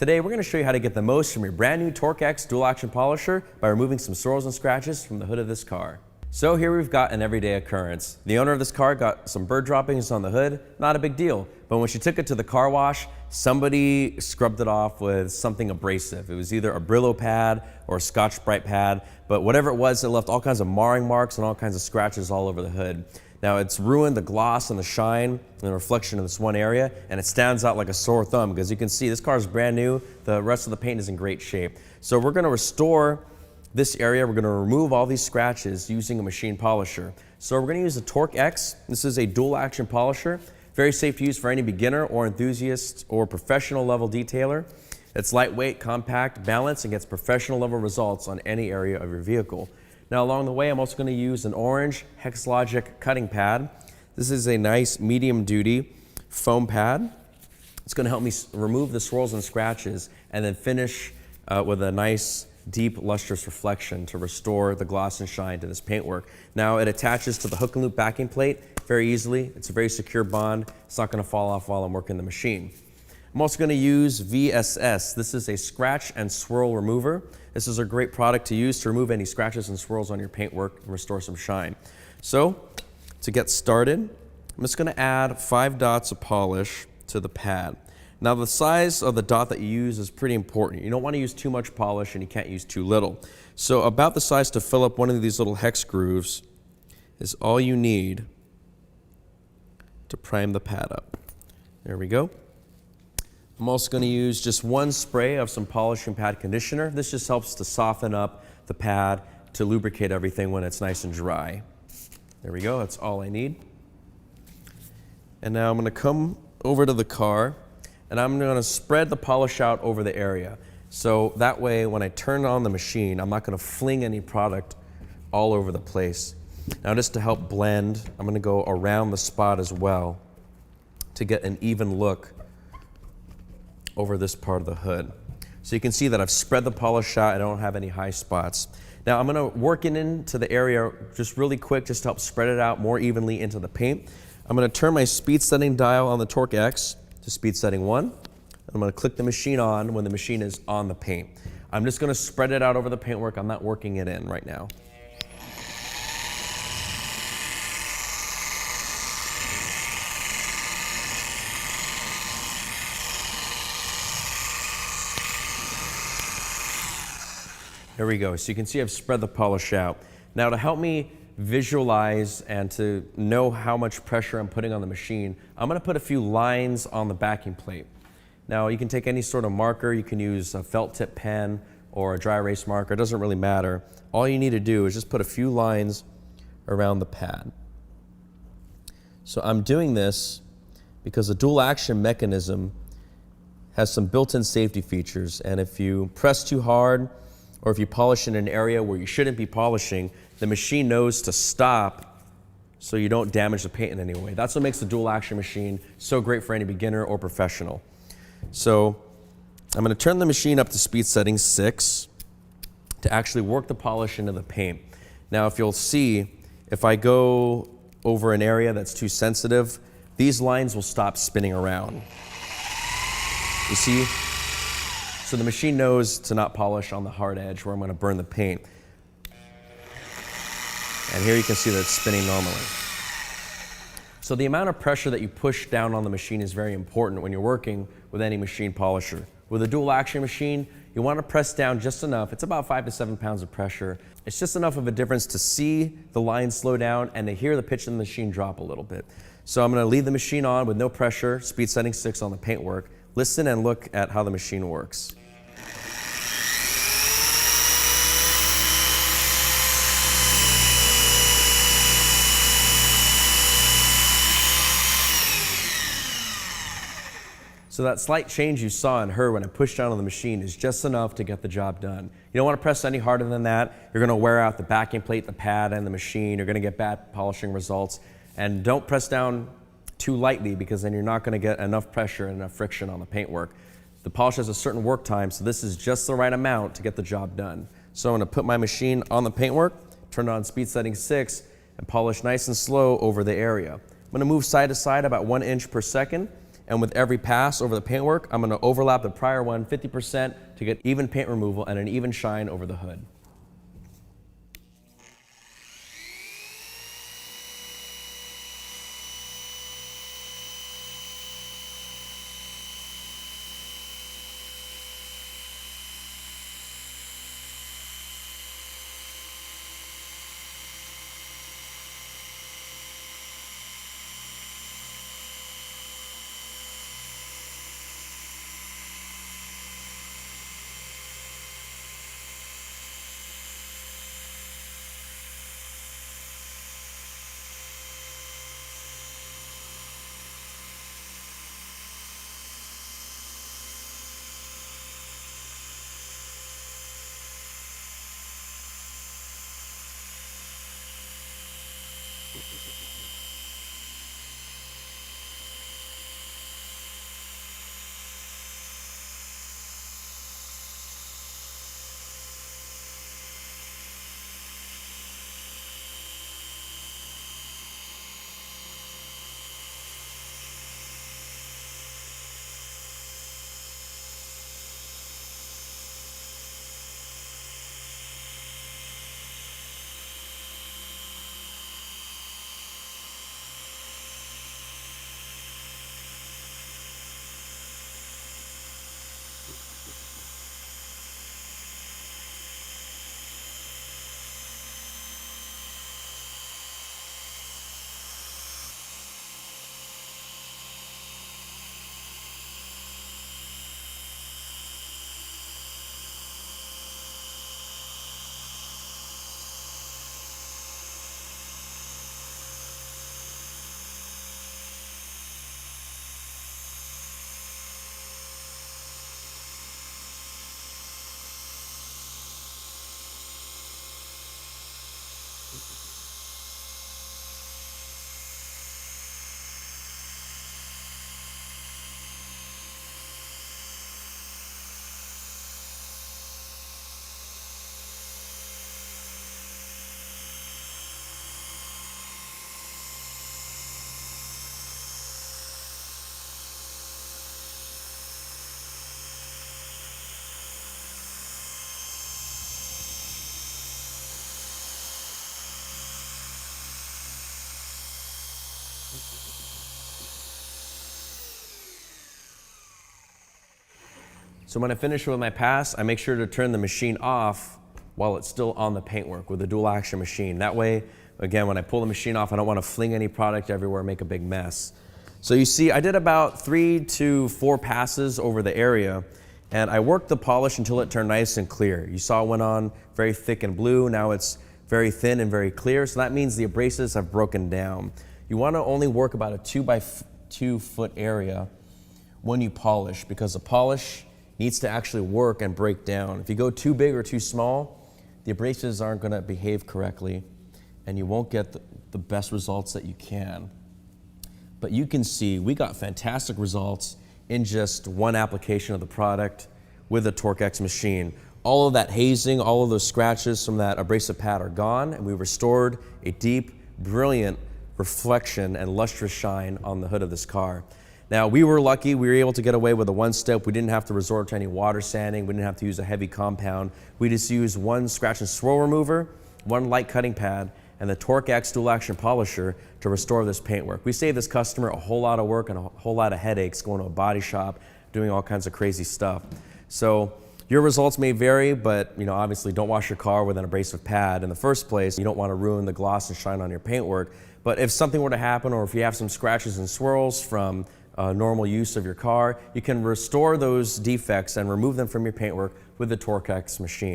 Today we're going to show you how to get the most from your brand new torqx dual action polisher by removing some swirls and scratches from the hood of this car. So here we've got an everyday occurrence. The owner of this car got some bird droppings on the hood, not a big deal, but when she took it to the car wash, somebody scrubbed it off with something abrasive. It was either a Brillo pad or a Scotch-Brite pad, but whatever it was, it left all kinds of marring marks and all kinds of scratches all over the hood. Now it's ruined the gloss and the shine and the reflection in this one area, and it stands out like a sore thumb because you can see this car is brand new, the rest of the paint is in great shape. So we're going to restore this area. We're going to remove all these scratches using a machine polisher. So we're going to use the torqx. This is a dual action polisher, very safe to use for any beginner or enthusiast or professional level detailer. It's lightweight, compact, balanced, and gets professional level results on any area of your vehicle. Now along the way, I'm also going to use an orange Hexlogic cutting pad. This is a nice medium duty foam pad. It's going to help me remove the swirls and scratches and then finish with a nice deep lustrous reflection to restore the gloss and shine to this paintwork. Now it attaches to the hook and loop backing plate very easily. It's a very secure bond. It's not going to fall off while I'm working the machine. I'm also going to use VSS. This is a scratch and swirl remover. This is a great product to use to remove any scratches and swirls on your paintwork and restore some shine. So to get started, I'm just going to add 5 dots of polish to the pad. Now the size of the dot that you use is pretty important. You don't want to use too much polish and you can't use too little. So about the size to fill up one of these little hex grooves is all you need to prime the pad up. There we go. I'm also going to use just one spray of some polishing pad conditioner. This just helps to soften up the pad to lubricate everything when it's nice and dry. There we go, that's all I need. And now I'm going to come over to the car and I'm going to spread the polish out over the area. So that way when I turn on the machine, I'm not going to fling any product all over the place. Now just to help blend, I'm going to go around the spot as well to get an even look over this part of the hood. So you can see that I've spread the polish out. I don't have any high spots. Now I'm going to work it into the area just really quick just to help spread it out more evenly into the paint. I'm going to turn my speed setting dial on the torqx to speed setting 1. I'm going to click the machine on when the machine is on the paint. I'm just going to spread it out over the paintwork. I'm not working it in right now. There we go. So you can see I've spread the polish out. Now to help me visualize and to know how much pressure I'm putting on the machine, I'm going to put a few lines on the backing plate. Now you can take any sort of marker. You can use a felt tip pen or a dry erase marker. It doesn't really matter. All you need to do is just put a few lines around the pad. So I'm doing this because the dual action mechanism has some built-in safety features, and if you press too hard or if you polish in an area where you shouldn't be polishing, the machine knows to stop so you don't damage the paint in any way. That's what makes the dual action machine so great for any beginner or professional. So I'm going to turn the machine up to speed setting 6 to actually work the polish into the paint. Now if you'll see, if I go over an area that's too sensitive, these lines will stop spinning around. You see? So the machine knows to not polish on the hard edge where I'm going to burn the paint. And here you can see that it's spinning normally. So the amount of pressure that you push down on the machine is very important when you're working with any machine polisher. With a dual action machine, you want to press down just enough. It's about 5 to 7 pounds of pressure. It's just enough of a difference to see the lines slow down and to hear the pitch of the machine drop a little bit. So I'm going to leave the machine on with no pressure, speed setting 6 on the paintwork. Listen and look at how the machine works. So that slight change you saw in her when I pushed down on the machine is just enough to get the job done. You don't want to press any harder than that. You're going to wear out the backing plate, the pad, and the machine. You're going to get bad polishing results. And don't press down too lightly because then you're not going to get enough pressure and enough friction on the paintwork. The polish has a certain work time, so this is just the right amount to get the job done. So I'm going to put my machine on the paintwork, turn it on speed setting 6, and polish nice and slow over the area. I'm going to move side to side about 1 inch per second. And with every pass over the paintwork, I'm gonna overlap the prior one 50% to get even paint removal and an even shine over the hood. So when I finish with my pass, I make sure to turn the machine off while it's still on the paintwork with a dual action machine. That way, again, when I pull the machine off, I don't want to fling any product everywhere, make a big mess. So you see, I did about 3 to 4 passes over the area, and I worked the polish until it turned nice and clear. You saw it went on very thick and blue, now it's very thin and very clear, so that means the abrasives have broken down. You want to only work about a 2 by 2 foot area when you polish, because the polish needs to actually work and break down. If you go too big or too small, the abrasives aren't going to behave correctly, and you won't get the best results that you can. But you can see we got fantastic results in just one application of the product with the torqx machine. All of that hazing, all of those scratches from that abrasive pad are gone, and we restored a deep, brilliant reflection and lustrous shine on the hood of this car. Now, we were lucky. We were able to get away with a one-step. We didn't have to resort to any water sanding. We didn't have to use a heavy compound. We just used one scratch and swirl remover, one light cutting pad, and the torqx dual action polisher to restore this paintwork. We saved this customer a whole lot of work and a whole lot of headaches going to a body shop, doing all kinds of crazy stuff. So your results may vary, but obviously don't wash your car with an abrasive pad in the first place. You don't want to ruin the gloss and shine on your paintwork. But if something were to happen, or if you have some scratches and swirls from normal use of your car, you can restore those defects and remove them from your paintwork with the torqx machine.